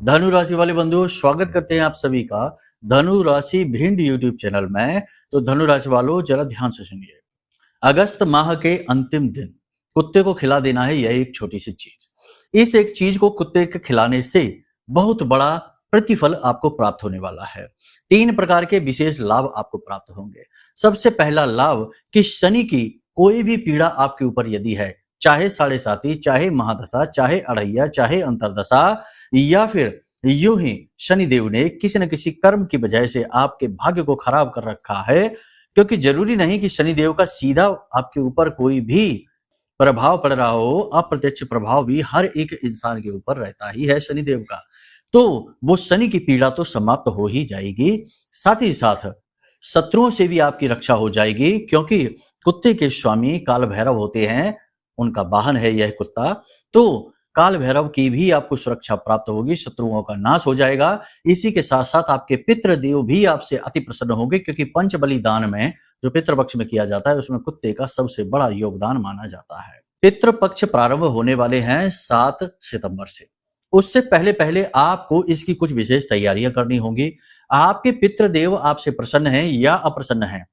धनु राशि वाले बंधु, स्वागत करते हैं आप सभी का धनु राशि भिंड यूट्यूब चैनल में। तो धनु राशि वालों, जरा ध्यान से सुनिए। अगस्त माह के अंतिम दिन कुत्ते को खिला देना है यह एक छोटी सी चीज। इस एक चीज को कुत्ते के खिलाने से बहुत बड़ा प्रतिफल आपको प्राप्त होने वाला है। 3 प्रकार के विशेष लाभ आपको प्राप्त होंगे। सबसे पहला लाभ कि शनि की कोई भी पीड़ा आपके ऊपर यदि है, चाहे 7.5, चाहे महादशा, चाहे अढ़ैया, चाहे अंतरदशा, या फिर यूं ही शनिदेव ने किसी न किसी कर्म की वजह से आपके भाग्य को खराब कर रखा है, क्योंकि जरूरी नहीं कि शनिदेव का सीधा आपके ऊपर कोई भी प्रभाव पड़ रहा हो, अप्रत्यक्ष प्रभाव भी हर एक इंसान के ऊपर रहता ही है शनिदेव का। तो वो शनि की पीड़ा तो समाप्त हो ही जाएगी, साथ ही साथ शत्रुओं से भी आपकी रक्षा हो जाएगी, क्योंकि कुत्ते के स्वामी काल भैरव होते हैं, उनका वाहन है यह कुत्ता। तो काल भैरव की भी आपको सुरक्षा प्राप्त होगी, शत्रुओं का नाश हो जाएगा। इसी के साथ साथ आपके पितृदेव भी आपसे अति प्रसन्न होंगे, क्योंकि पंच बलिदान में जो पितृपक्ष में किया जाता है उसमें कुत्ते का सबसे बड़ा योगदान माना जाता है। पितृपक्ष प्रारंभ होने वाले हैं 7 सितंबर से। उससे पहले पहले आपको इसकी कुछ विशेष तैयारियां करनी होंगी। आपके पितृदेव आपसे प्रसन्न हैं या अप्रसन्न हैं,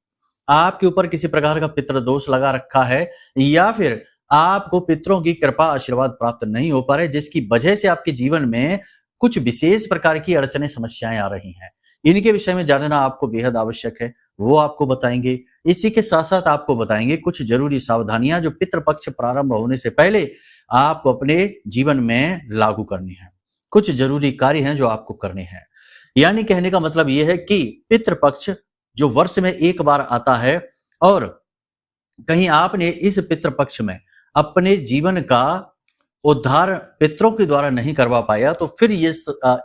आपके ऊपर किसी प्रकार का पितृ दोष लगा रखा है, या फिर आपको पितरों की कृपा आशीर्वाद प्राप्त नहीं हो पा रहे, जिसकी वजह से आपके जीवन में कुछ विशेष प्रकार की अड़चनें समस्याएं आ रही हैं। इनके विषय में जानना आपको बेहद आवश्यक है, वो आपको बताएंगे। इसी के साथ साथ आपको बताएंगे कुछ जरूरी सावधानियां जो पितृपक्ष प्रारंभ होने से पहले आपको अपने जीवन में लागू करनी है। कुछ जरूरी कार्य हैं जो आपको करने हैं। यानी कहने का मतलब यह है कि पितृपक्ष जो वर्ष में एक बार आता है, और कहीं आपने इस पितृपक्ष में अपने जीवन का उद्धार पितरों के द्वारा नहीं करवा पाया, तो फिर ये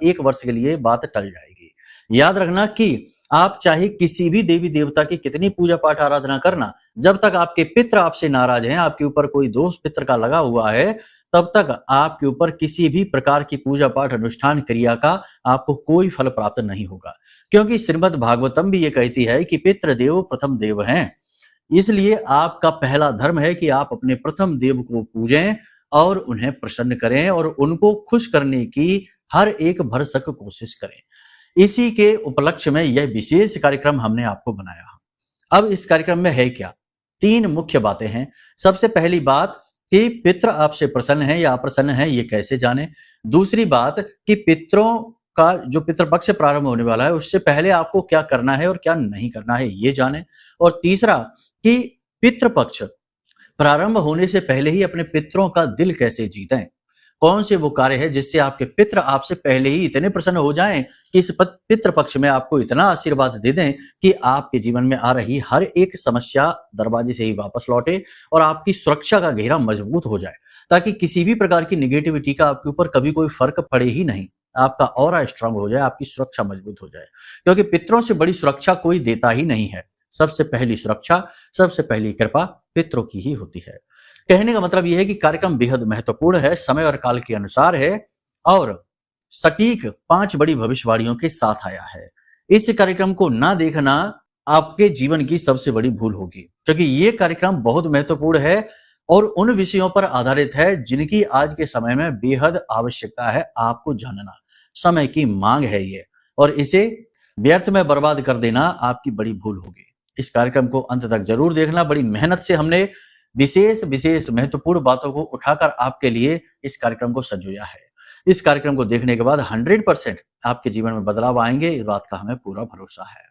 1 वर्ष के लिए बात टल जाएगी। याद रखना कि आप चाहे किसी भी देवी देवता की कितनी पूजा पाठ आराधना करना, जब तक आपके पितर आपसे नाराज हैं, आपके ऊपर कोई दोष पितर का लगा हुआ है, तब तक आपके ऊपर किसी भी प्रकार की पूजा पाठ अनुष्ठान क्रिया का आपको कोई फल प्राप्त नहीं होगा। क्योंकि श्रीमद् भागवतम भी ये कहती है कि पितृदेव प्रथम देव हैं। इसलिए आपका पहला धर्म है कि आप अपने प्रथम देव को पूजें और उन्हें प्रसन्न करें और उनको खुश करने की हर एक भरसक कोशिश करें। इसी के उपलक्ष्य में यह विशेष कार्यक्रम हमने आपको बनाया। अब इस कार्यक्रम में है क्या? 3 मुख्य बातें हैं। सबसे पहली बात कि पितृ आपसे प्रसन्न है या अप्रसन्न है, ये कैसे जाने। दूसरी बात कि पितरों का जो पितृपक्ष प्रारंभ होने वाला है उससे पहले आपको क्या करना है और क्या नहीं करना है, ये जाने। और तीसरा कि पितृपक्ष प्रारंभ होने से पहले ही अपने पितरों का दिल कैसे जीतें। कौन से वो कार्य है जिससे आपके पितर आपसे पहले ही इतने प्रसन्न हो जाएं कि इस पितृपक्ष में आपको इतना आशीर्वाद दे दें कि आपके जीवन में आ रही हर एक समस्या दरवाजे से ही वापस लौटे और आपकी सुरक्षा का घेरा मजबूत हो जाए, ताकि किसी भी प्रकार की निगेटिविटी का आपके ऊपर कभी कोई फर्क पड़े ही नहीं। आपका ऑरा स्ट्रांग हो जाए, आपकी सुरक्षा मजबूत हो जाए, क्योंकि पितरों से बड़ी सुरक्षा कोई देता ही नहीं है। सबसे पहली सुरक्षा, सबसे पहली कृपा पितरों की ही होती है। कहने का मतलब यह है कि कार्यक्रम बेहद महत्वपूर्ण है, समय और काल के अनुसार है और सटीक 5 बड़ी भविष्यवाणियों के साथ आया है। इस कार्यक्रम को ना देखना आपके जीवन की सबसे बड़ी भूल होगी, क्योंकि ये कार्यक्रम बहुत महत्वपूर्ण है और उन विषयों पर आधारित है जिनकी आज के समय में बेहद आवश्यकता है आपको जानना। समय की मांग है ये, और इसे व्यर्थ में बर्बाद कर देना आपकी बड़ी भूल होगी। इस कार्यक्रम को अंत तक जरूर देखना। बड़ी मेहनत से हमने विशेष महत्वपूर्ण बातों को उठाकर आपके लिए इस कार्यक्रम को संजोया है। इस कार्यक्रम को देखने के बाद 100% आपके जीवन में बदलाव आएंगे, इस बात का हमें पूरा भरोसा है।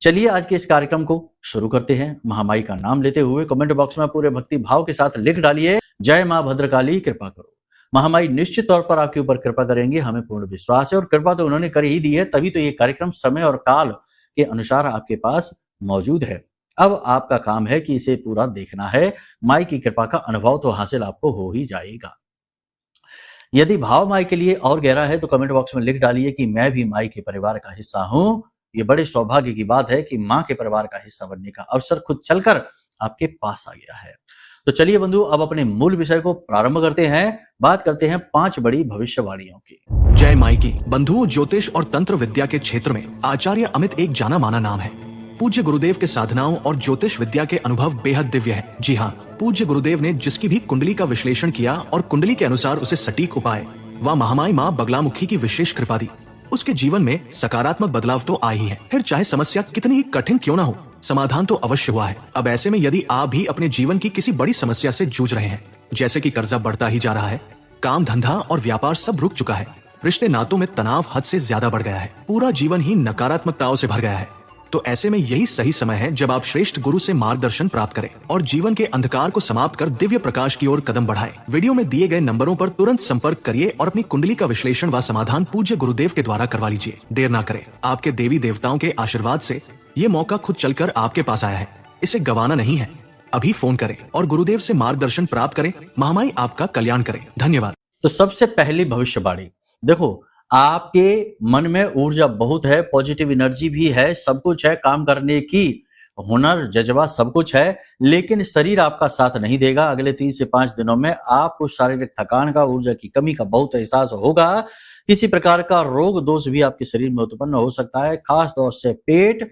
चलिए आज के इस कार्यक्रम को शुरू करते हैं। महामाई का नाम लेते हुए कमेंट बॉक्स में पूरे भक्ति भाव के साथ लिख डालिए, जय मां भद्रकाली कृपा करो। महामाई निश्चित तौर पर आपके ऊपर कृपा करेंगे, हमें पूर्ण विश्वास है, और कृपा तो उन्होंने कर ही दी है, तभी तो ये कार्यक्रम समय और काल के अनुसार आपके पास मौजूद है। अब आपका काम है कि इसे पूरा देखना है। माई की कृपा का अनुभव तो हासिल आपको हो ही जाएगा। यदि भाव माई के लिए और गहरा है तो कमेंट बॉक्स में लिख डालिए कि मैं भी माई के परिवार का हिस्सा हूं। ये बड़े सौभाग्य की बात है कि मां के परिवार का हिस्सा बनने का अवसर खुद चलकर आपके पास आ गया है। तो चलिए बंधु, अब अपने मूल विषय को प्रारंभ करते हैं। बात करते हैं 5 बड़ी भविष्यवाणियों की। जय माई की। बंधुओं, ज्योतिष और तंत्र विद्या के क्षेत्र में आचार्य अमित एक जाना माना नाम है। पूज्य गुरुदेव के साधनाओं और ज्योतिष विद्या के अनुभव बेहद दिव्य है। जी हाँ, पूज्य गुरुदेव ने जिसकी भी कुंडली का विश्लेषण किया और कुंडली के अनुसार उसे सटीक उपाय वह महामाई माँ बगलामुखी की विशेष कृपा दी। उसके जीवन में सकारात्मक बदलाव तो आए ही है, फिर चाहे समस्या कितनी ही कठिन क्यों ना हो, समाधान तो अवश्य हुआ है। अब ऐसे में यदि आप भी अपने जीवन की किसी बड़ी समस्या से जूझ रहे हैं, जैसे कि कर्जा बढ़ता ही जा रहा है, काम धंधा और व्यापार सब रुक चुका है, रिश्ते नातों में तनाव हद से ज्यादा बढ़ गया है, पूरा जीवन ही नकारात्मकताओं से भर गया है, तो ऐसे में यही सही समय है जब आप श्रेष्ठ गुरु से मार्गदर्शन प्राप्त करें और जीवन के अंधकार को समाप्त कर दिव्य प्रकाश की ओर कदम बढ़ाएं। वीडियो में दिए गए नंबरों पर तुरंत संपर्क करिए और अपनी कुंडली का विश्लेषण व समाधान पूज्य गुरुदेव के द्वारा करवा लीजिए। देर ना करें, आपके देवी देवताओं के आशीर्वाद से ये मौका खुद चलकर आपके पास आया है, इसे गंवाना नहीं है। अभी फोन करें और गुरुदेव से मार्गदर्शन प्राप्त करें। महामाई आपका कल्याण करें। धन्यवाद। तो सबसे पहली भविष्यवाणी, देखो आपके मन में ऊर्जा बहुत है, पॉजिटिव एनर्जी भी है, सब कुछ है, काम करने की हुनर जज्बा सब कुछ है, लेकिन शरीर आपका साथ नहीं देगा। अगले 3 से 5 दिनों में आपको शारीरिक थकान का, ऊर्जा की कमी का बहुत एहसास होगा। किसी प्रकार का रोग दोष भी आपके शरीर में उत्पन्न हो सकता है, खास तौर से पेट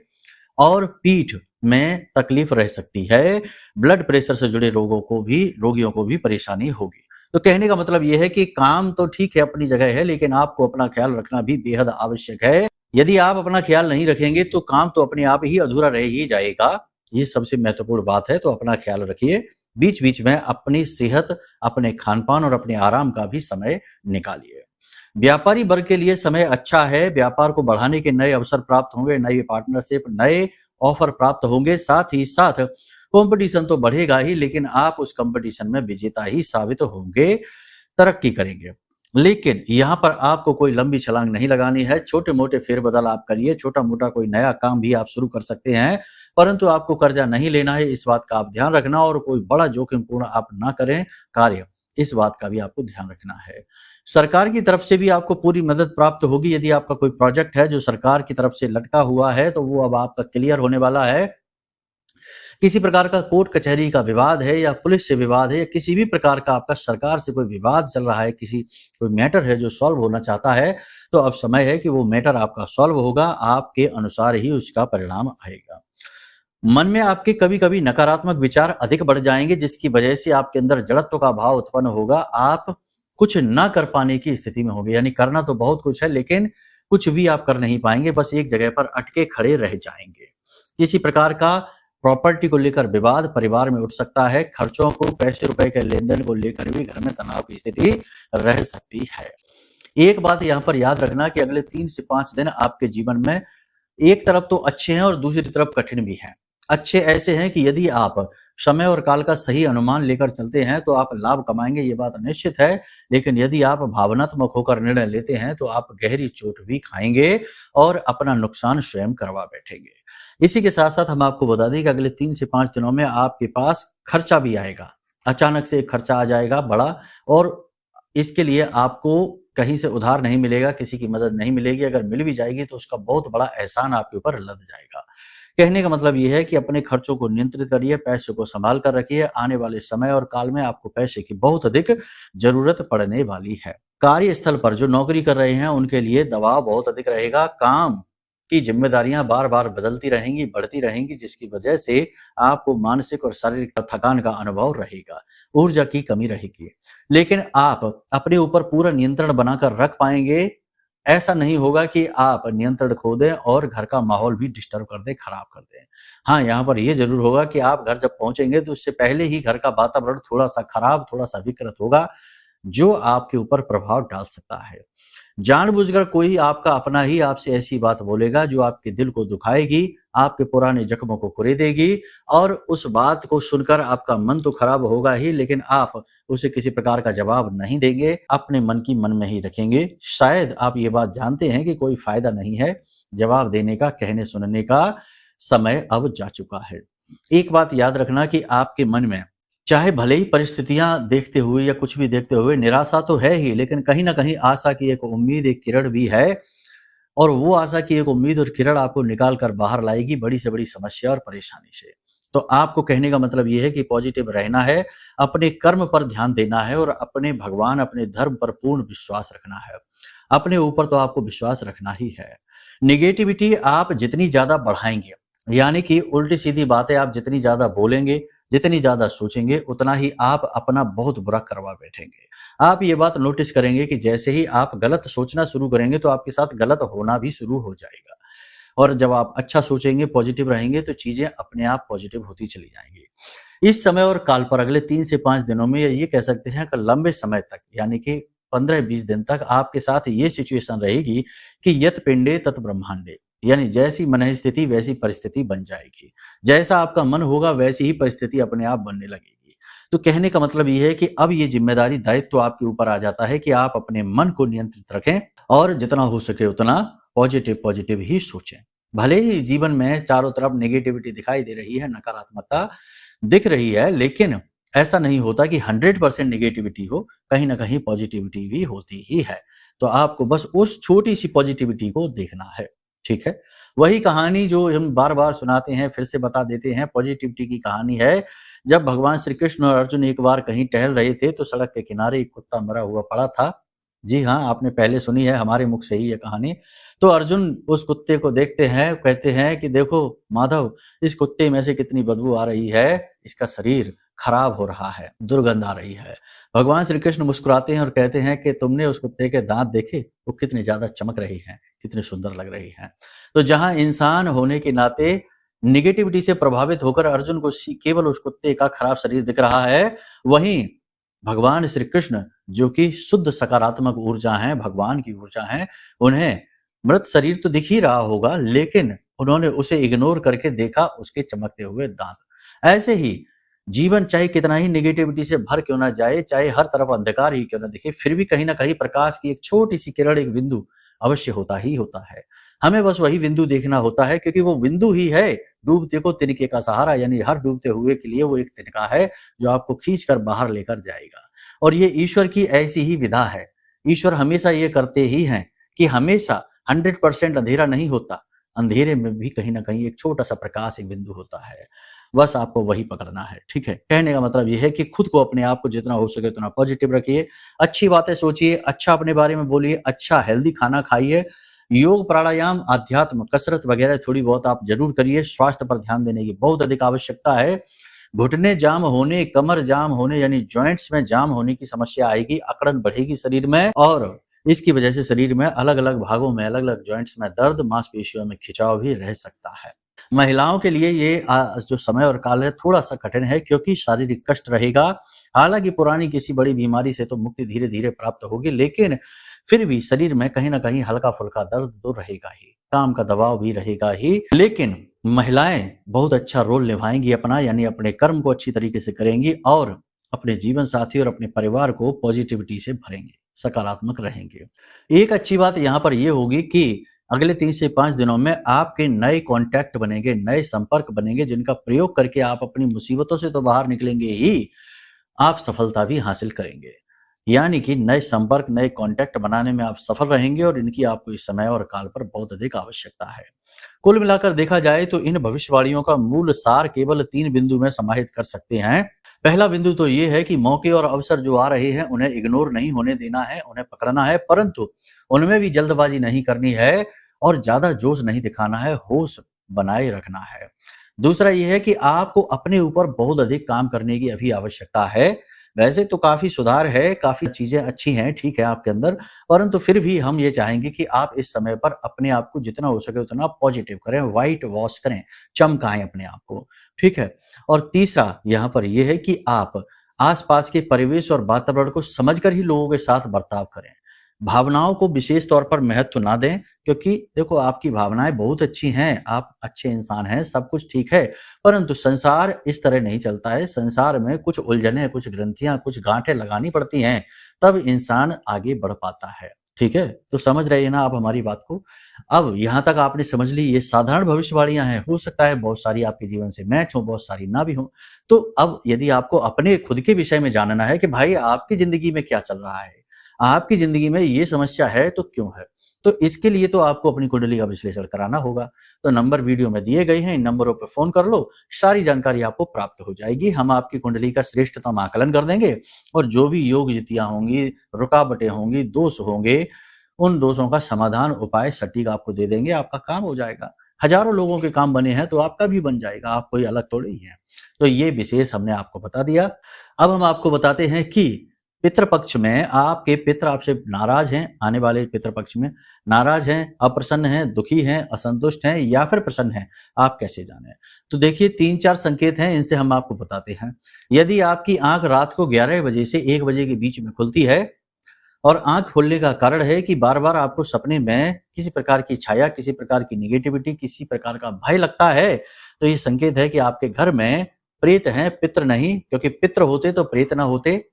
और पीठ में तकलीफ रह सकती है। ब्लड प्रेशर से जुड़े रोगियों को भी परेशानी होगी। तो कहने का मतलब यह है कि काम तो ठीक है, अपनी जगह है, लेकिन आपको अपना ख्याल रखना भी बेहद आवश्यक है। यदि आप अपना ख्याल नहीं रखेंगे तो काम तो अपने आप ही अधूरा रह ही जाएगा। ये सबसे महत्वपूर्ण बात है, तो अपना ख्याल रखिए। बीच बीच में अपनी सेहत, अपने खान पान और अपने आराम का भी समय निकालिए। व्यापारी वर्ग के लिए समय अच्छा है। व्यापार को बढ़ाने के नए अवसर प्राप्त होंगे, नई पार्टनरशिप, नए ऑफर प्राप्त होंगे। साथ ही साथ कंपटीशन तो बढ़ेगा ही, लेकिन आप उस कंपटीशन में विजेता ही साबित होंगे, तरक्की करेंगे। लेकिन यहाँ पर आपको कोई लंबी छलांग नहीं लगानी है। छोटे मोटे फेरबदल आप करिए, छोटा मोटा कोई नया काम भी आप शुरू कर सकते हैं, परंतु आपको कर्जा नहीं लेना है, इस बात का आप ध्यान रखना। और कोई बड़ा जोखिमपूर्ण आप ना करें कार्य, इस बात का भी आपको ध्यान रखना है। सरकार की तरफ से भी आपको पूरी मदद प्राप्त होगी। यदि आपका कोई प्रोजेक्ट है जो सरकार की तरफ से लटका हुआ है, तो वो अब आपका क्लियर होने वाला है। किसी प्रकार का कोर्ट कचहरी का विवाद है या पुलिस से विवाद है या किसी भी प्रकार का आपका सरकार से कोई विवाद चल रहा है, कोई मैटर है जो सॉल्व होना चाहता है, तो अब समय है कि वो मैटर आपका सॉल्व होगा। आपके अनुसार ही उसका परिणाम आएगा। मन में आपके कभी कभी नकारात्मक विचार अधिक बढ़ जाएंगे, जिसकी वजह से आपके अंदर जड़त्व का भाव उत्पन्न होगा। आप कुछ ना कर पाने की स्थिति में होंगे, यानी करना तो बहुत कुछ है, लेकिन कुछ भी आप कर नहीं पाएंगे, बस एक जगह पर अटके खड़े रह जाएंगे। किसी प्रकार का प्रॉपर्टी को लेकर विवाद परिवार में उठ सकता है। खर्चों को, पैसे रुपए के लेन देन को लेकर भी घर में तनाव की स्थिति रह सकती है। एक बात यहाँ पर याद रखना कि अगले 3 से 5 दिन आपके जीवन में एक तरफ तो अच्छे हैं और दूसरी तरफ कठिन भी हैं। अच्छे ऐसे हैं कि यदि आप समय और काल का सही अनुमान लेकर चलते हैं तो आप लाभ कमाएंगे, ये बात निश्चित है। लेकिन यदि आप भावनात्मक होकर निर्णय लेते हैं तो आप गहरी चोट भी खाएंगे और अपना नुकसान स्वयं करवा बैठेंगे। इसी के साथ साथ हम आपको बता दें कि अगले 3 से 5 दिनों में आपके पास खर्चा भी आएगा। अचानक से एक खर्चा आ जाएगा बड़ा, और इसके लिए आपको कहीं से उधार नहीं मिलेगा, किसी की मदद नहीं मिलेगी। अगर मिल भी जाएगी तो उसका बहुत बड़ा एहसान आपके ऊपर लद जाएगा। कहने का मतलब यह है कि अपने खर्चों को नियंत्रित करिए, पैसे को संभाल कर रखिए। आने वाले समय और काल में आपको पैसे की बहुत अधिक जरूरत पड़ने वाली है। कार्यस्थल पर जो नौकरी कर रहे हैं उनके लिए दबाव बहुत अधिक रहेगा। काम की जिम्मेदारियां बार बार बदलती रहेंगी, बढ़ती रहेंगी, जिसकी वजह से आपको मानसिक और शारीरिक थकान का अनुभव रहेगा, ऊर्जा की कमी रहेगी। लेकिन आप अपने ऊपर पूरा नियंत्रण बनाकर रख पाएंगे। ऐसा नहीं होगा कि आप नियंत्रण खो दें और घर का माहौल भी डिस्टर्ब कर दें, खराब कर दें। हाँ, यहाँ पर यह जरूर होगा कि आप घर जब पहुंचेंगे तो उससे पहले ही घर का वातावरण थोड़ा सा खराब, थोड़ा सा विकृत होगा, जो आपके ऊपर प्रभाव डाल सकता है। जानबूझकर कोई आपका अपना ही आपसे ऐसी बात बोलेगा जो आपके दिल को दुखाएगी, आपके पुराने जख्मों को कुरेदेगी, और उस बात को सुनकर आपका मन तो खराब होगा ही, लेकिन आप उसे किसी प्रकार का जवाब नहीं देंगे, अपने मन की मन में ही रखेंगे। शायद आप ये बात जानते हैं कि कोई फायदा नहीं है जवाब देने का, कहने सुनने का समय अब जा चुका है। एक बात याद रखना कि आपके मन में चाहे भले ही परिस्थितियां देखते हुए या कुछ भी देखते हुए निराशा तो है ही, लेकिन कहीं ना कहीं आशा की एक उम्मीद, एक किरण भी है, और वो आशा की एक उम्मीद और किरण आपको निकाल कर बाहर लाएगी बड़ी से बड़ी समस्या और परेशानी से। तो आपको कहने का मतलब ये है कि पॉजिटिव रहना है, अपने कर्म पर ध्यान देना है और अपने भगवान, अपने धर्म पर पूर्ण विश्वास रखना है। अपने ऊपर तो आपको विश्वास रखना ही है। निगेटिविटी आप जितनी ज्यादा बढ़ाएंगे, यानी कि उल्टी सीधी बातें आप जितनी ज्यादा बोलेंगे, जितनी ज्यादा सोचेंगे, उतना ही आप अपना बहुत बुरा करवा बैठेंगे। आप ये बात नोटिस करेंगे कि जैसे ही आप गलत सोचना शुरू करेंगे तो आपके साथ गलत होना भी शुरू हो जाएगा। और जब आप अच्छा सोचेंगे, पॉजिटिव रहेंगे तो चीज़ें अपने आप पॉजिटिव होती चली जाएँगी। इस समय और काल पर अगले 3 से 5 दिनों में, या ये कह सकते हैं कि लंबे समय तक, यानी कि 15-20 दिन तक आपके साथ ये सिचुएशन रहेगी कि यत् पिंडे तत् ब्रह्मांडे, यानी जैसी मन स्थिति वैसी परिस्थिति बन जाएगी। जैसा आपका मन होगा वैसी ही परिस्थिति अपने आप बनने लगेगी। तो कहने का मतलब ये है कि अब ये ज़िम्मेदारी, दायित्व आपके ऊपर आ जाता है कि आप अपने मन को नियंत्रित रखें और जितना हो सके उतना पॉजिटिव ही सोचें। भले ही जीवन में चारों तरफ नेगेटिविटी दिखाई दे रही है, नकारात्मकता दिख रही है, लेकिन ऐसा नहीं होता कि 100% नेगेटिविटी हो, कहीं न कहीं पॉजिटिविटी भी होती ही है। तो आपको बस उस छोटी-सी पॉजिटिविटी को देखना है, ठीक है? वही कहानी जो हम बार-बार सुनाते हैं, फिर से बता देते हैं, पॉजिटिविटी की कहानी है। जब भगवान श्री कृष्ण और अर्जुन एक बार कहीं टहल रहे थे, तो सड़क के किनारे एक कुत्ता मरा हुआ पड़ा था। जी हाँ, आपने पहले सुनी है, हमारे मुख से ही ये कहानी। तो अर्जुन उस कुत्ते को देखते हैं, कहते हैं कि देखो माधव, इस कुत्ते में से कितनी बदबू आ रही है, इसका शरीर खराब हो रहा है, दुर्गंध आ रही है। भगवान श्री कृष्ण मुस्कुराते हैं और कहते हैं कि तुमने उस कुत्ते के दांत देखे, वो कितने ज़्यादा चमक रहे हैं, कितने सुंदर लग रहे हैं। तो जहाँ इंसान होने के नाते नेगेटिविटी से प्रभावित होकर अर्जुन को केवल उस कुत्ते का खराब शरीर दिख रहा है, वहीं भगवान श्री कृष्ण जो कि शुद्ध सकारात्मक ऊर्जा हैं, भगवान की ऊर्जा हैं, उन्हें मृत शरीर तो दिख ही रहा होगा, लेकिन उन्होंने उसे इग्नोर करके देखा उसके चमकते हुए दांत। ऐसे ही जीवन चाहे कितना ही नेगेटिविटी से भर क्यों ना जाए, चाहे हर तरफ अंधकार ही क्यों ना दिखे, फिर भी कहीं ना कहीं प्रकाश की एक छोटी सी किरण, एक बिंदु अवश्य होता ही होता है। हमें बस वही बिंदु देखना होता है, क्योंकि वो बिंदु ही है डूबते को तिनके का सहारा, यानी हर डूबते हुए के लिए वो एक तिनका है जो आपको खींच कर बाहर लेकर जाएगा। और ये ईश्वर की ऐसी ही विधा है। ईश्वर हमेशा ये करते ही हैं कि हमेशा 100% अंधेरा नहीं होता, अंधेरे में भी कहीं ना कहीं एक छोटा सा प्रकाश, एक बिंदु होता है। बस आपको वही पकड़ना है, ठीक है? कहने का मतलब ये है कि खुद को, अपने आप को जितना हो सके उतना पॉजिटिव रखिए, अच्छी बातें सोचिए, अच्छा अपने बारे में बोलिए, अच्छा हेल्दी खाना खाइए, योग, प्राणायाम, अध्यात्म, कसरत वगैरह थोड़ी बहुत आप जरूर करिए। स्वास्थ्य पर ध्यान देने की बहुत अधिक आवश्यकता है। घुटने जाम होने, कमर जाम होने, यानी जॉइंट्स में जाम होने की समस्या आएगी, अकड़न बढ़ेगी शरीर में, और इसकी वजह से शरीर में अलग-अलग भागों में, अलग-अलग जॉइंट्स में दर्द, मांसपेशियों में खिंचाव भी रह सकता है। महिलाओं के लिए ये जो समय और काल है थोड़ा-सा कठिन है, क्योंकि शारीरिक कष्ट रहेगा। हालाँकि पुरानी किसी बड़ी बीमारी से तो मुक्ति धीरे-धीरे प्राप्त होगी, लेकिन फिर भी शरीर में कहीं न कहीं हल्का-फुल्का दर्द तो रहेगा ही, काम का दबाव भी रहेगा ही। लेकिन महिलाएँ बहुत अच्छा रोल निभाएँगी अपना, यानी अपने कर्म को अच्छी तरीके से करेंगी और अपने जीवन साथी और अपने परिवार को पॉजिटिविटी से भरेंगे, सकारात्मक रहेंगे। एक अच्छी बात यहाँ पर ये होगी कि अगले 3 से 5 दिनों में आपके नए कॉन्टैक्ट बनेंगे, नए संपर्क बनेंगे, जिनका प्रयोग करके आप अपनी मुसीबतों से तो बाहर निकलेंगे ही, आप सफलता भी हासिल करेंगे। यानी कि नए संपर्क, नए कॉन्टैक्ट बनाने में आप सफल रहेंगे, और इनकी आपको इस समय और काल पर बहुत अधिक आवश्यकता है। कुल मिलाकर देखा जाए तो इन भविष्यवाणियों का मूल सार केवल 3 बिंदु में समाहित कर सकते हैं। पहला बिंदु तो ये है कि मौके और अवसर जो आ रहे हैं उन्हें इग्नोर नहीं होने देना है, उन्हें पकड़ना है, परंतु उनमें भी जल्दबाजी नहीं करनी है और ज्यादा जोश नहीं दिखाना है, होश बनाए रखना है। दूसरा ये है कि आपको अपने ऊपर बहुत अधिक काम करने की अभी आवश्यकता है। वैसे तो काफ़ी सुधार है, काफ़ी चीज़ें अच्छी हैं, ठीक है आपके अंदर, परंतु फिर भी हम ये चाहेंगे कि आप इस समय पर अपने आप को जितना हो सके उतना पॉजिटिव करें, व्हाइट वॉश करें, चमकाएँ अपने आप को, ठीक है? और तीसरा यहाँ पर ये है कि आप आस-पास के परिवेश और वातावरण को समझकर ही लोगों के साथ बर्ताव करें। भावनाओं को विशेष तौर पर महत्व ना दें, क्योंकि देखो आपकी भावनाएँ बहुत अच्छी हैं, आप अच्छे इंसान हैं, सब कुछ ठीक है, परंतु संसार इस तरह नहीं चलता है। संसार में कुछ उलझनें, कुछ ग्रंथियाँ, कुछ गाँठें लगानी पड़ती हैं, तब इंसान आगे बढ़ पाता है, ठीक है? तो समझ रहे हैं ना आप हमारी बात को? अब यहाँ तक आपने समझ ली, ये साधारण भविष्यवाणियाँ हैं, हो सकता है बहुत सारी आपके जीवन से मैच हों, बहुत सारी ना भी हों। तो अब यदि आपको अपने खुद के विषय में जानना है कि भाई आपकी ज़िंदगी में क्या चल रहा है? आपकी ज़िंदगी में ये समस्या है तो क्यों है? तो इसके लिए तो आपको अपनी कुंडली का विश्लेषण कराना होगा। तो नंबर वीडियो में दिए गए हैं, इन नंबरों पे फ़ोन कर लो, सारी जानकारी आपको प्राप्त हो जाएगी। हम आपकी कुंडली का श्रेष्ठतम आकलन कर देंगे और जो भी योग युतियाँ होंगी, रुकावटें होंगी, दोष होंगे, उन दोषों का समाधान, उपाय सटीक आपको दे देंगे, आपका काम हो जाएगा। हज़ारों लोगों के काम बने हैं तो आपका भी बन जाएगा, आप कोई अलग थोड़ी ही हैं। तो ये विशेष हमने आपको बता दिया। अब हम आपको बताते हैं कि पितृपक्ष में आपके पितृ आपसे नाराज हैं, आने वाले पितृपक्ष में नाराज हैं, अप्रसन्न हैं, दुखी हैं, असंतुष्ट हैं या फिर प्रसन्न हैं, आप कैसे जानें? तो देखिए 3-4 संकेत हैं, इनसे हम आपको बताते हैं। यदि आपकी आंख रात को 11 बजे से 1 बजे के बीच में खुलती है और आंख खुलने का कारण है कि बार-बार आपको सपने में किसी प्रकार की छाया, किसी प्रकार की नेगेटिविटी, किसी प्रकार का भय लगता है, तो ये संकेत है कि आपके घर में प्रेत हैं, पितृ नहीं, क्योंकि पितृ होते तो प्रेत ना होते।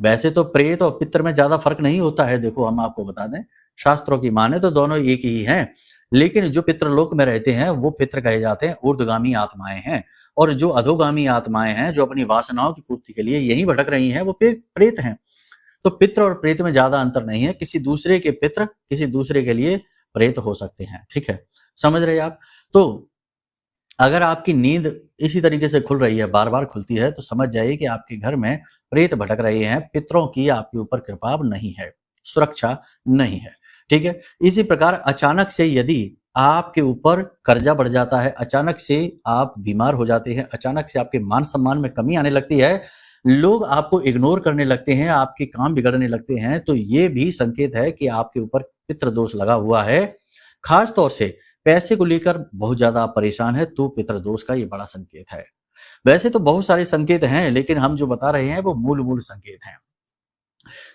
वैसे तो प्रेत और पितृ में ज्यादा फर्क नहीं होता है, देखो हम आपको बता दें, शास्त्रों की माने तो दोनों एक ही हैं, लेकिन जो पितृलोक में रहते हैं वो पितृ कहे जाते हैं, ऊर्ध्वगामी आत्माएं हैं, और जो अधोगामी आत्माएं हैं जो अपनी वासनाओं की पूर्ति के लिए यही भटक रही हैं वो प्रेत हैं। तो पितृ और प्रेत में ज्यादा अंतर नहीं है, किसी दूसरे के पितृ किसी दूसरे के लिए प्रेत हो सकते हैं, ठीक है, समझ रहे आप? तो अगर आपकी नींद इसी तरीके से खुल रही है, बार-बार खुलती है, तो समझ जाइए कि आपके घर में प्रेत भटक रहे हैं, पितरों की आपके ऊपर कृपा अब नहीं है, सुरक्षा नहीं है, ठीक है? इसी प्रकार अचानक से यदि आपके ऊपर कर्जा बढ़ जाता है, अचानक से आप बीमार हो जाते हैं, अचानक से आपके मान-सम्मान में कमी आने लगती है, लोग आपको इग्नोर करने लगते हैं, आपके काम बिगड़ने लगते हैं, तो ये भी संकेत है कि आपके ऊपर पितृ दोष लगा हुआ है। खास तौर से पैसे को लेकर बहुत ज्यादा आप परेशान है, तो पितृ दोष का ये बड़ा संकेत है। वैसे तो बहुत सारे संकेत हैं, लेकिन हम जो बता रहे हैं वो मूल संकेत हैं।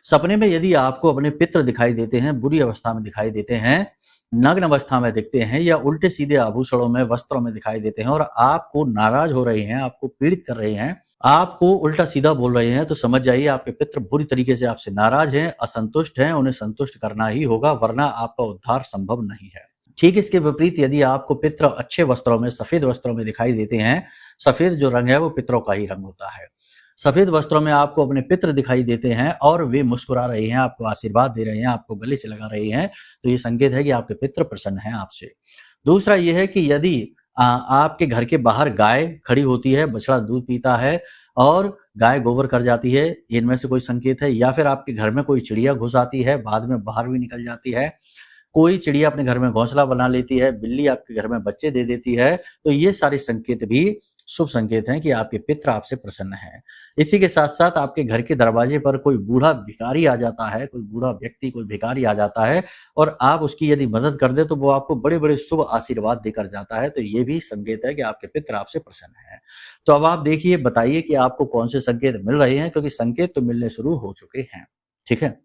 सपने में यदि आपको अपने पितृ दिखाई देते हैं, बुरी अवस्था में दिखाई देते हैं, नग्न अवस्था में दिखते हैं या उल्टे सीधे आभूषणों में, वस्त्रों में दिखाई देते हैं और आपको नाराज हो रहे हैं, आपको पीड़ित कर रहे हैं, आपको उल्टा सीधा बोल रहे हैं, तो समझ जाइए आपके पितृ बुरी तरीके से आपसे नाराज हैं, असंतुष्ट हैं, उन्हें संतुष्ट करना ही होगा, वरना आपका उद्धार संभव नहीं है। ठीक इसके विपरीत यदि आपको पितृ अच्छे वस्त्रों में, सफेद वस्त्रों में दिखाई देते हैं, सफेद जो रंग है वो पितरों का ही रंग होता है, सफेद वस्त्रों में आपको अपने पितृ दिखाई देते हैं और वे मुस्कुरा रहे हैं, आपको आशीर्वाद दे रहे हैं, आपको गले से लगा रहे हैं, तो ये संकेत है कि आपके पितृ प्रसन्न हैं आपसे। दूसरा ये है कि यदि आपके घर के बाहर गाय खड़ी होती है, बछड़ा दूध पीता है और गाय गोबर कर जाती है, इनमें से कोई संकेत है, या फिर आपके घर में कोई चिड़िया घुस आती है, बाद में बाहर भी निकल जाती है, कोई चिड़िया अपने घर में घोंसला बना लेती है, बिल्ली आपके घर में बच्चे दे देती है, तो ये सारे संकेत भी शुभ संकेत हैं कि आपके पितृ आपसे प्रसन्न हैं। इसी के साथ-साथ आपके घर के दरवाजे पर कोई बूढ़ा भिखारी आ जाता है, कोई बूढ़ा व्यक्ति, कोई भिखारी आ जाता है और आप उसकी यदि मदद कर दें तो वो आपको बड़े-बड़े शुभ आशीर्वाद देकर जाता है, तो ये भी संकेत है कि आपके पितृ आपसे प्रसन्न हैं। तो अब आप देखिए, बताइए कि आपको कौन से संकेत मिल रहे हैं, क्योंकि संकेत तो मिलने शुरू हो चुके हैं, ठीक है?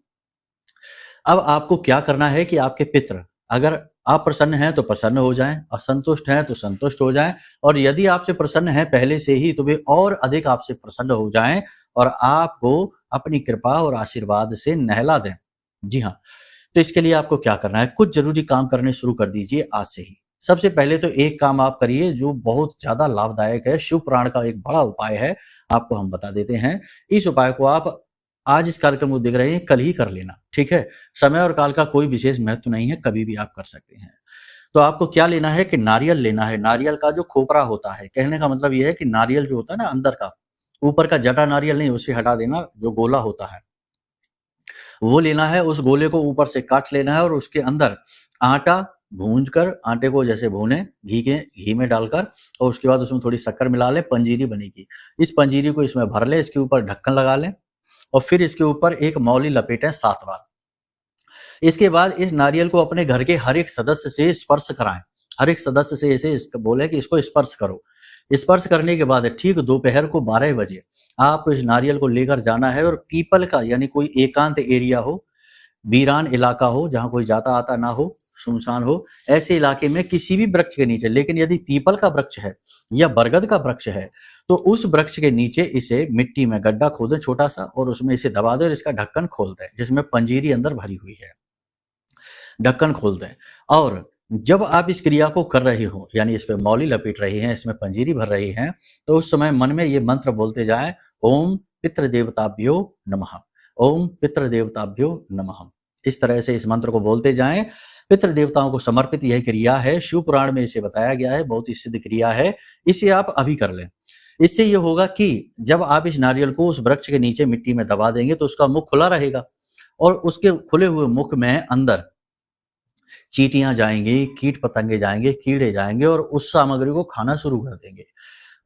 अब आपको क्या करना है कि आपके पितृ अगर अप्रसन्न हैं तो प्रसन्न हो जाएं, असंतुष्ट हैं तो संतुष्ट हो जाएं, और यदि आपसे प्रसन्न हैं पहले से ही तो वे और अधिक आपसे प्रसन्न हो जाएं और आपको अपनी कृपा और आशीर्वाद से नहला दें। जी हाँ, तो इसके लिए आपको क्या करना है, कुछ जरूरी काम करने शुरू कर दीजिए आज से ही। सबसे पहले तो एक काम आप करिए जो बहुत ज्यादा लाभदायक है, शिव पुराण का एक बड़ा उपाय है, आपको हम बता देते हैं। इस उपाय को आप आज इस कार्यक्रम को देख रहे हैं, कल ही कर लेना, ठीक है? समय और काल का कोई विशेष महत्व नहीं है, कभी भी आप कर सकते हैं। तो आपको क्या लेना है कि नारियल लेना है, नारियल का जो खोपरा होता है, कहने का मतलब ये है कि नारियल जो होता है ना अंदर का, ऊपर का जटा नारियल नहीं, उसे हटा देना, जो गोला होता है वो लेना है, उस गोले को ऊपर से काट लेना है और उसके अंदर आटा भूंज कर, आटे को जैसे भूने घी में डालकर, और उसके बाद उसमें थोड़ी शक्कर मिला लें, पंजीरी बनेगी। इस पंजीरी को इसमें भर लें, इसके ऊपर ढक्कन लगा लें और फिर इसके ऊपर एक मौली लपेटें 7 बार। इसके बाद इस नारियल को अपने घर के हर एक सदस्य से स्पर्श कराएं, हर एक सदस्य से इसे बोले कि इसको स्पर्श करो। स्पर्श करने के बाद ठीक दोपहर को 12 बजे आपको इस नारियल को लेकर जाना है और पीपल का, यानी कोई एकांत एरिया हो, वीरान इलाका हो, जहां कोई जाता आता ना हो, सुनसान हो, ऐसे इलाके में किसी भी वृक्ष के नीचे, लेकिन यदि पीपल का वृक्ष है या बरगद का वृक्ष है तो उस वृक्ष के नीचे इसे मिट्टी में गड्ढा खोदें छोटा सा और उसमें इसे दबा दें और इसका ढक्कन खोल दें, जिसमें पंजीरी अंदर भरी हुई है, ढक्कन खोल दें। और जब आप इस क्रिया को कर रहे हो, यानी इस पे मौली लपेट रही हैं, इसमें पंजीरी भर रही हैं, तो उस समय मन में ये मंत्र बोलते जाएं, ओम पितृदेवताभ्यो नमः, ओम पितृदेवताभ्यो नमः। इस तरह से इस मंत्र को बोलते जाएं। पितृ देवताओं को समर्पित यह क्रिया है, शिव पुराण में इसे बताया गया है, बहुत ही सिद्ध क्रिया है, इसे आप अभी कर लें। इससे ये होगा कि जब आप इस नारियल को उस वृक्ष के नीचे मिट्टी में दबा देंगे तो उसका मुख खुला रहेगा और उसके खुले हुए मुख में अंदर चींटियां जाएंगी, कीट पतंगे जाएंगे, कीड़े जाएंगे और उस सामग्री को खाना शुरू कर देंगे।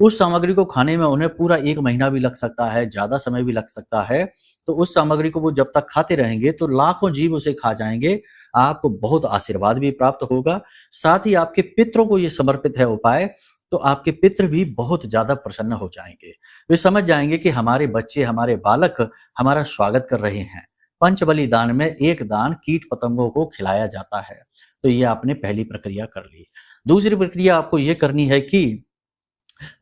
उस सामग्री को खाने में उन्हें पूरा 1 महीना भी लग सकता है, ज़्यादा समय भी लग सकता है। तो उस सामग्री को वो जब तक खाते रहेंगे तो लाखों जीव उसे खा जाएँगे, आपको बहुत आशीर्वाद भी प्राप्त होगा। साथ ही आपके पितरों को ये समर्पित है उपाय, तो आपके पितृ भी बहुत ज़्यादा प्रसन्न हो जाएँगे। वे समझ जाएँगे कि हमारे बच्चे, हमारे बालक हमारा स्वागत कर रहे हैं। पंचबली दान में एक दान कीट-पतंगों को खिलाया जाता है। तो ये आपने पहली प्रक्रिया कर ली। दूसरी प्रक्रिया आपको ये करनी है कि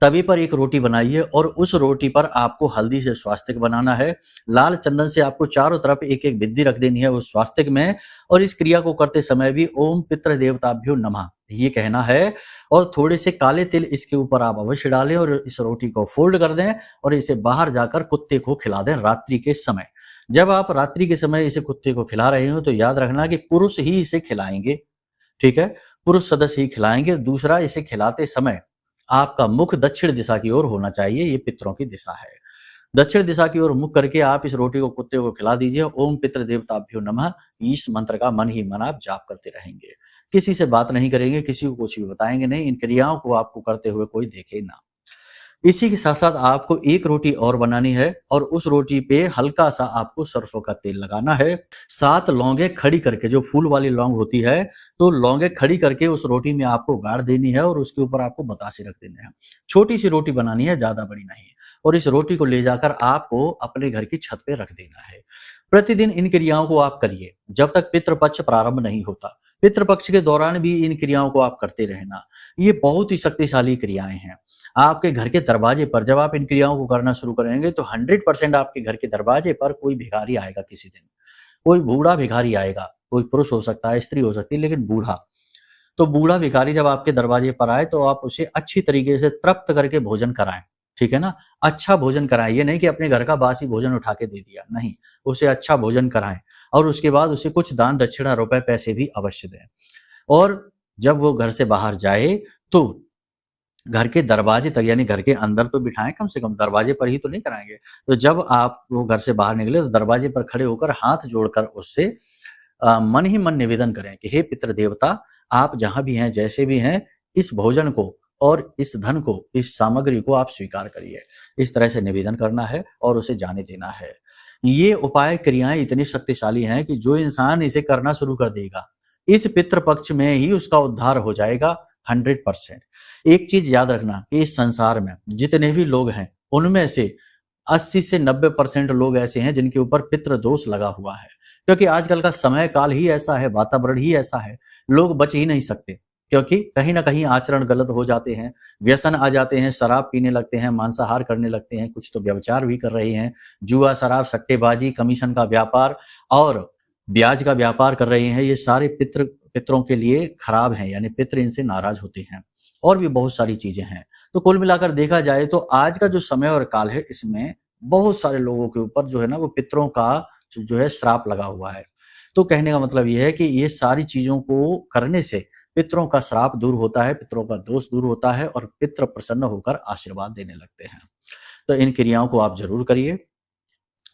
तवे पर एक रोटी बनाइए और उस रोटी पर आपको हल्दी से स्वास्तिक बनाना है। लाल चंदन से आपको चारों तरफ एक-एक बिंदी रख देनी है उस स्वास्तिक में और इस क्रिया को करते समय भी ओम पितृ देवताभ्यो नमः ये कहना है और थोड़े से काले तिल इसके ऊपर आप अवश्य डालें और इस रोटी को फोल्ड कर दें और इसे बाहर जाकर कुत्ते को खिला दें रात्रि के समय। जब आप रात्रि के समय इसे कुत्ते को खिला रहे हो तो याद रखना कि पुरुष ही इसे खिलाएँगे, ठीक है? पुरुष सदस्य ही खिलाएँगे। दूसरा, इसे खिलाते समय आपका मुख दक्षिण दिशा की ओर होना चाहिए, ये पितरों की दिशा है। दक्षिण दिशा की ओर मुख करके आप इस रोटी को कुत्ते को खिला दीजिए। ओम पितृ देवताभ्यो नमः इस मंत्र का मन ही मन आप जाप करते रहेंगे। किसी से बात नहीं करेंगे, किसी को कुछ भी बताएँगे नहीं, इन क्रियाओं को आपको करते हुए कोई देखे ना। इसी के साथ-साथ आपको एक रोटी और बनानी है और उस रोटी पे हल्का-सा आपको सरसों का तेल लगाना है। 7 लौंगे खड़ी करके, जो फूल वाली लौंग होती है, तो लौंगे खड़ी करके उस रोटी में आपको गाड़ देनी है और उसके ऊपर आपको बतासे रख देने हैं। छोटी-सी रोटी बनानी है, ज़्यादा बड़ी नहीं। और इस रोटी को ले जाकर आपको अपने घर की छत पे रख देना है। प्रतिदिन इन क्रियाओं को आप करिए, जब तक पितृपक्ष प्रारंभ नहीं होता। पितृपक्ष के दौरान भी इन क्रियाओं को आप करते रहना। ये बहुत ही शक्तिशाली क्रियाएँ हैं। आपके घर के दरवाजे पर जब आप इन क्रियाओं को करना शुरू करेंगे तो 100% आपके घर के दरवाजे पर कोई भिखारी आएगा किसी दिन। कोई बूढ़ा भिखारी आएगा, कोई पुरुष हो सकता है, स्त्री हो सकती है, लेकिन बूढ़ा। तो बूढ़ा भिखारी जब आपके दरवाजे पर आए तो आप उसे अच्छी तरीके से तृप्त करके भोजन कराएँ, ठीक है ना? अच्छा भोजन कराएँ, ये नहीं कि अपने घर का बासी भोजन उठा के दे दिया, नहीं। उसे अच्छा भोजन कराएँ और उसके बाद उसे कुछ दान दक्षिणा, रुपए, पैसे भी अवश्य दें। और जब वो घर से बाहर जाए तो घर के दरवाजे तक, यानी घर के अंदर तो बिठाएँ कम से कम, दरवाजे पर ही तो नहीं कराएँगे। तो जब आप वो घर से बाहर निकले तो दरवाजे पर खड़े होकर हाथ जोड़कर उससे मन ही मन निवेदन करें कि हे पितृ देवता, आप जहाँ भी हैं, जैसे भी हैं, इस भोजन को और इस धन को, इस सामग्री को आप स्वीकार करिए। इस तरह से निवेदन करना है और उसे जाने देना है। ये उपाय, क्रियाएँ इतनी शक्तिशाली हैं कि जो इंसान इसे करना शुरू कर देगा, इस पितृ पक्ष में ही उसका उद्धार हो जाएगा 100%। एक चीज़ याद रखना कि इस संसार में जितने भी लोग हैं, उनमें से 80 से 90% लोग ऐसे हैं जिनके ऊपर पितृ दोष लगा हुआ है। क्योंकि आजकल का समय काल ही ऐसा है, वातावरण ही ऐसा है, लोग बच ही नहीं सकते। क्योंकि कहीं न कहीं आचरण गलत हो जाते हैं, व्यसन आ जाते हैं, शराब पीने लगते हैं, मांसाहार करने लगते हैं, कुछ तो व्यभिचार भी कर रहे हैं, जुआ, शराब, सट्टेबाजी, कमीशन का व्यापार और ब्याज का व्यापार कर रहे हैं। ये सारे पितरों के लिए खराब हैं, यानी पितृ इनसे नाराज़ होते हैं। और भी बहुत सारी चीज़ें हैं। तो कुल मिलाकर देखा जाए तो आज का जो समय और काल है, इसमें बहुत सारे लोगों के ऊपर जो है ना, वो पितरों का जो है श्राप लगा हुआ है। तो कहने का मतलब ये है कि ये सारी चीज़ों को करने से पितरों का श्राप दूर होता है, पितरों का दोष दूर होता है और पितृ प्रसन्न होकर आशीर्वाद देने लगते हैं। तो इन क्रियाओं को आप ज़रूर करिए।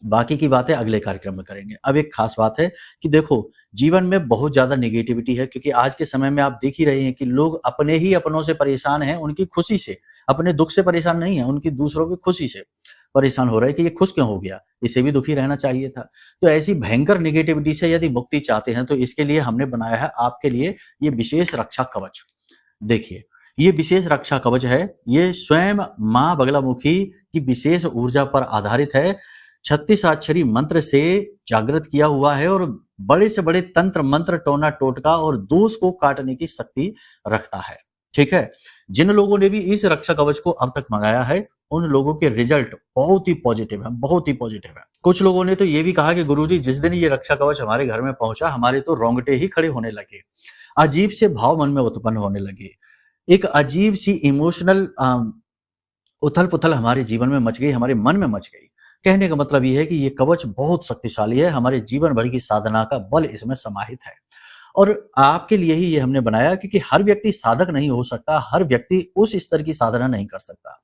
बाकी की बातें अगले कार्यक्रम में करेंगे। अब एक खास बात है कि देखो, जीवन में बहुत ज़्यादा नेगेटिविटी है, क्योंकि आज के समय में आप देख ही रहे हैं कि लोग अपने ही अपनों से परेशान हैं, उनकी खुशी से, अपने दुःख से परेशान नहीं है, उनकी दूसरों की खुशी से परेशान हो रहे हैं कि ये खुश क्यों हो गया? इसे भी दुखी रहना चाहिए था। तो ऐसी भयंकर नेगेटिविटी से यदि मुक्ति चाहते हैं तो इसके लिए हमने बनाया है आपके लिए ये विशेष रक्षा कवच। देखिए, ये विशेष रक्षा कवच है, ये स्वयं माँ बगलामुखी की विशेष ऊर्जा पर आधारित है। 36 अक्षरी मंत्र से जागृत किया हुआ है और बड़े से बड़े तंत्र मंत्र, टोना टोटका और दोष को काटने की शक्ति रखता है। ठीक है? जिन लोगों ने भी इस रक्षा कवच को अब तक मंगाया है, उन लोगों के रिजल्ट बहुत ही पॉजिटिव है, बहुत ही पॉजिटिव है। कुछ लोगों ने तो ये भी कहा कि गुरुजी, जिस दिन ये रक्षा कवच हमारे घर में पहुंचा, हमारे तो रोंगटे ही खड़े होने लगे, अजीब से भाव मन में उत्पन्न होने लगे, एक अजीब सी इमोशनल उथल पुथल हमारे जीवन में मच गई, हमारे मन में मच गई। कहने का मतलब ये है कि ये कवच बहुत शक्तिशाली है, हमारे जीवन भर की साधना का बल इसमें समाहित है और आपके लिए ही ये हमने बनाया, क्योंकि हर व्यक्ति साधक नहीं हो सकता, हर व्यक्ति उस स्तर की साधना नहीं कर सकता।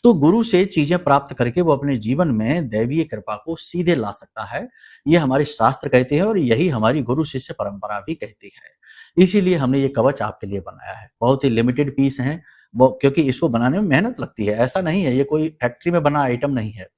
तो गुरु से चीजें प्राप्त करके वो अपने जीवन में दैवीय कृपा को सीधे ला सकता है, ये हमारे शास्त्र कहते हैं और यही हमारी गुरु शिष्य परंपरा भी कहती है। इसीलिए हमने ये कवच आपके लिए बनाया है। बहुत ही लिमिटेड पीस हैं, क्योंकि इसको बनाने में मेहनत लगती है, ऐसा नहीं है, ये कोई फैक्ट्री में बना आइटम नहीं है,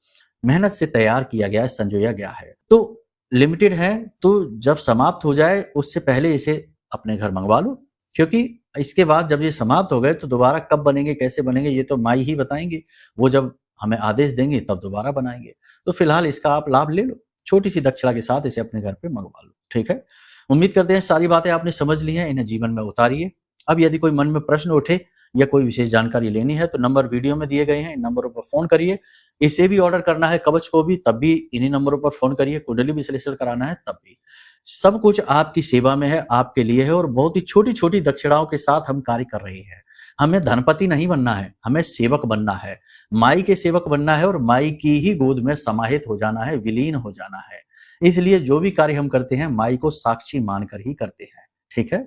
मेहनत से तैयार किया गया है, संजोया गया है। तो लिमिटेड है, तो जब समाप्त हो जाए उससे पहले इसे अपने घर मंगवा लो, क्योंकि इसके बाद जब ये समाप्त हो गए तो दोबारा कब बनेंगे, कैसे बनेंगे, ये तो माई ही बताएंगे। वो जब हमें आदेश देंगे तब दोबारा बनाएंगे। तो फिलहाल इसका आप लाभ ले लो, छोटी सी दक्षिणा के साथ इसे अपने घर पे मंगवा लो। ठीक है, उम्मीद करते हैं सारी बातें आपने समझ ली हैं, इन्हें जीवन में उतारिए। अब यदि कोई मन में प्रश्न उठे या कोई विशेष जानकारी लेनी है तो नंबर वीडियो में दिए गए हैं, इन नंबरों पर फोन करिए। इसे भी ऑर्डर करना है, कवच को भी, तब भी इन्हीं नंबरों पर फोन करिए। कुंडली विश्लेषण कराना है तब भी। सब कुछ आपकी सेवा में है, आपके लिए है, और बहुत ही छोटी छोटी दक्षिणाओं के साथ हम कार्य कर रहे हैं। हमें धनपति नहीं बनना है, हमें सेवक बनना है, माई के सेवक बनना है, और माई की ही गोद में समाहित हो जाना है, विलीन हो जाना है। इसलिए जो भी कार्य हम करते हैं माई को साक्षी मानकर ही करते हैं। ठीक है,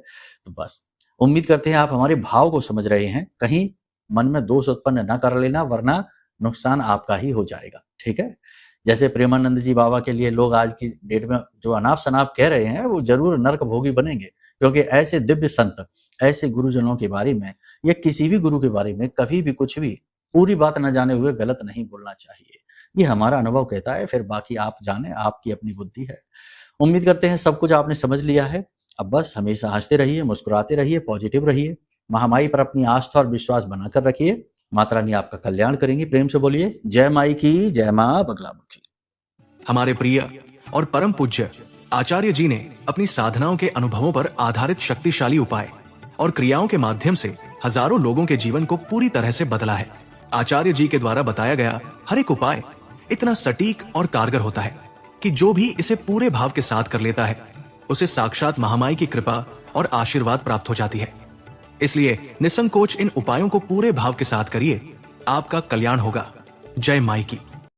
तो बस उम्मीद करते हैं आप हमारे भाव को समझ रहे हैं। कहीं मन में दोष उत्पन्न ना कर लेना, वरना नुकसान आपका ही हो जाएगा। ठीक है, जैसे प्रेमानंद जी बाबा के लिए लोग आज की डेट में जो अनाप शनाप कह रहे हैं वो जरूर नरक भोगी बनेंगे, क्योंकि ऐसे दिव्य संत, ऐसे गुरुजनों के बारे में या किसी भी गुरु के बारे में कभी भी कुछ भी पूरी बात न जाने हुए गलत नहीं बोलना चाहिए। ये हमारा अनुभव कहता है, फिर बाकी आप जाने, आपकी अपनी बुद्धि है। उम्मीद करते हैं सब कुछ आपने समझ लिया है। अब बस हमेशा हंसते रहिए, मुस्कुराते रहिए, पॉजिटिव रहिए, महामाई पर अपनी आस्था और विश्वास बनाकर रखिए। माता रानी आपका कल्याण करेंगी। प्रेम से बोलिए जय माई की, जय मां बगलामुखी। हमारे प्रिय और परम पूज्य आचार्य जी ने अपनी साधनाओं के अनुभवों पर आधारित शक्तिशाली उपाय और क्रियाओं के माध्यम से हजारों लोगों के जीवन को पूरी तरह से बदला है। आचार्य जी के द्वारा बताया गया हर एक उपाय इतना सटीक और कारगर होता है कि जो भी इसे पूरे भाव के साथ कर लेता है उसे साक्षात महामाई की कृपा और आशीर्वाद प्राप्त हो जाती है। इसलिए निसंकोच इन उपायों को पूरे भाव के साथ करिए, आपका कल्याण होगा। जय माई की।